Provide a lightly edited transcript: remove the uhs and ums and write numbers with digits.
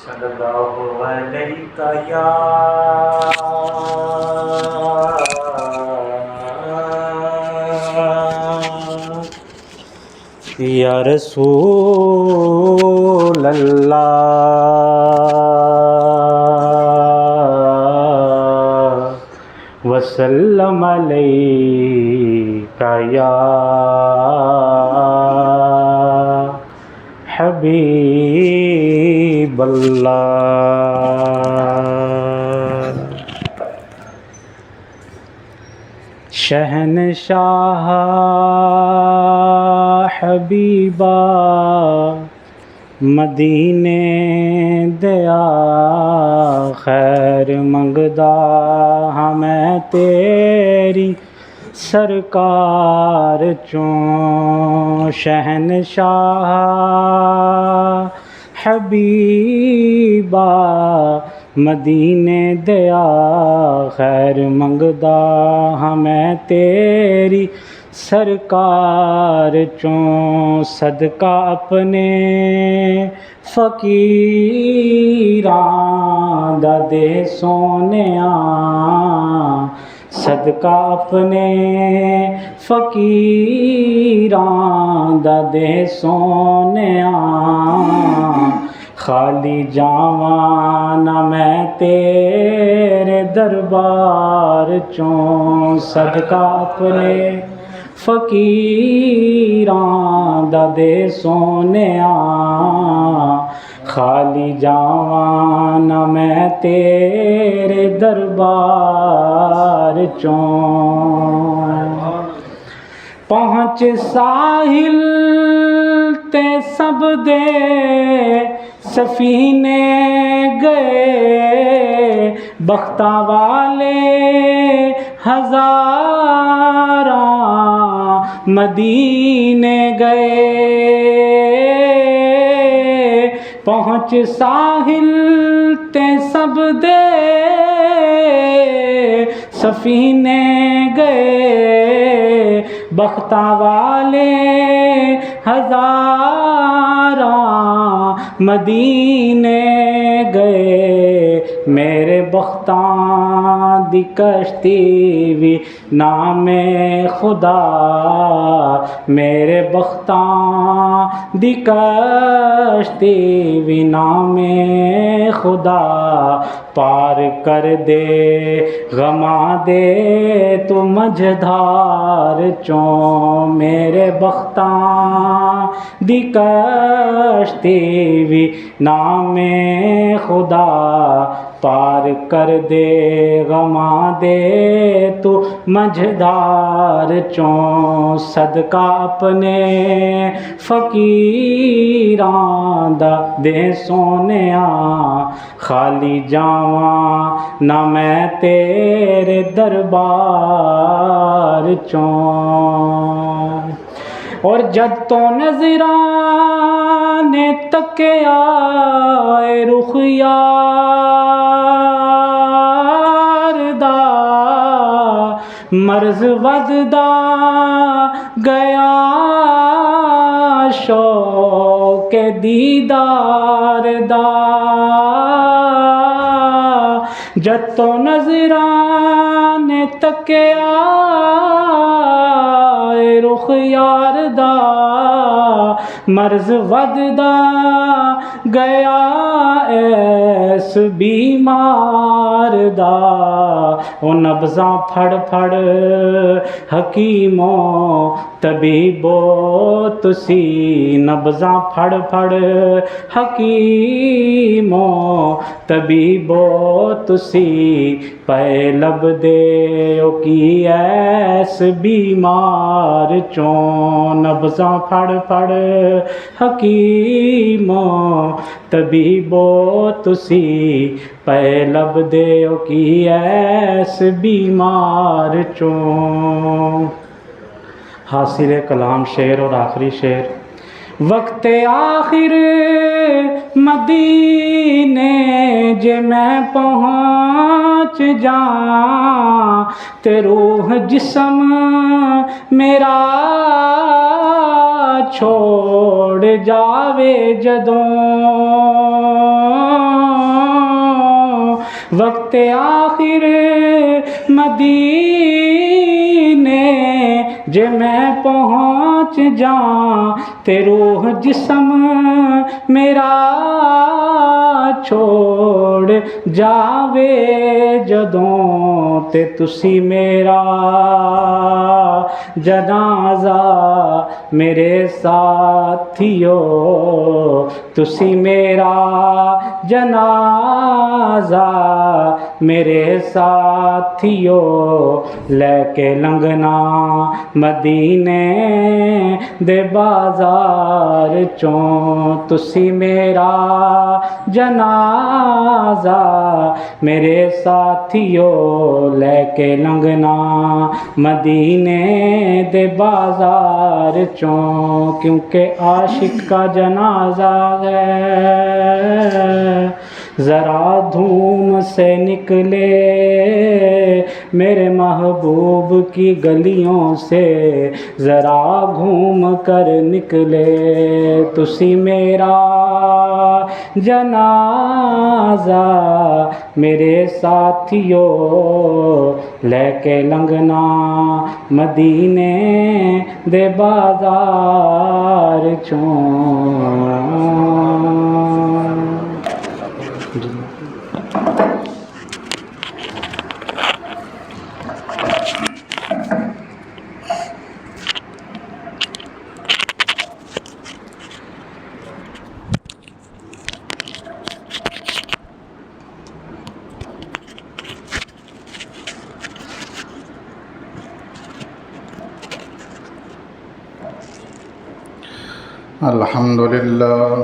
सल्लल्लाहु अलैका या रसूल अल्लाह वसल्लम अलैका या हबीब अल्लाह। शहनशाह हबीबा मदीने दया खैर मंगदा हमें तेरी सरकार चों। शहनशाह हबीबा मदीने दया खैर मंगदा हमें तेरी सरकार चों। सदका अपने फकीरां दा दे सोनिया, सदका अपने फकीरां दा दे सोनिया। खाली जावां ना मैं तेरे दरबार चों। सदका अपने फकीरां दा दे सोनिया, खाली जावां ना मैं तेरे दरबार चों। पहुँच साहिल ते सब दे सफीने गए, बख्ता वाले हजारा मदीने गए। पहुँच साहिल ते सब दे सफीने गए, बख्ता वाले हजारा मदीने गए। मेरे बख्तां दी कश्ती भी नामे खुदा, मेरे बख्तां दी कश्ती भी नामे खुदा। पार कर दे गमा दे तू मझधार चों। मेरे बख्तां दी कश्ती भी नामे खुदा, पार कर दे गमा दे तू मझधार चों। सदका अपने फकीरां दा दे सोनिया, खाली जावां ना मैं तेरे दरबार चों। और जद तो नज़रां ने तकिया रुख यार दा, मर्ज वधदा गया शौक़े दीदार दा। जद तो नज़रां ने तकिया रुख यार दा, मर्ज वधदा गया ऐस बीमार दा। ओ नब्ज़ां फड़ फड़ हकीमो तबीबो तुसी, नब्ज़ां फड़ फड़ हकीमो तबीबो तुसी। पै लब दे ओ की ऐस बीमार चों। नब्ज़ां फड़ फड़ हकीमो तबीबो तुसी, पै लब दे ओ की ऐस बीमार चों। हासिल कलाम शेर और आखिरी शेर। वक्त आखिर मदीने जे मैं पहुँच जाऊं, ते रूह जिस्म मेरा छोड़ जावे जदों। वक्त आखिर मदीने जे मैं पहुँच जां ते रूह जिस्म मेरा छोड़ जावे जदों ते तुसी मेरा जनाजा मेरे साथियो तुसी मेरा जनाजा मेरे साथियो लेके लंघना मदीने दे बाजार चों तुसी मेरा जनाजा मेरे साथियो लेके लंघना मदीने दे बाजार चों क्योंकि आशिक का जनाजा है ज़रा धूम से निकले मेरे महबूब की गलियों से ज़रा घूम कर निकले तुसी मेरा जनाजा मेरे साथियों लेके लंघना मदीने दे बाजार चों। अल्हम्दुलिल्लाह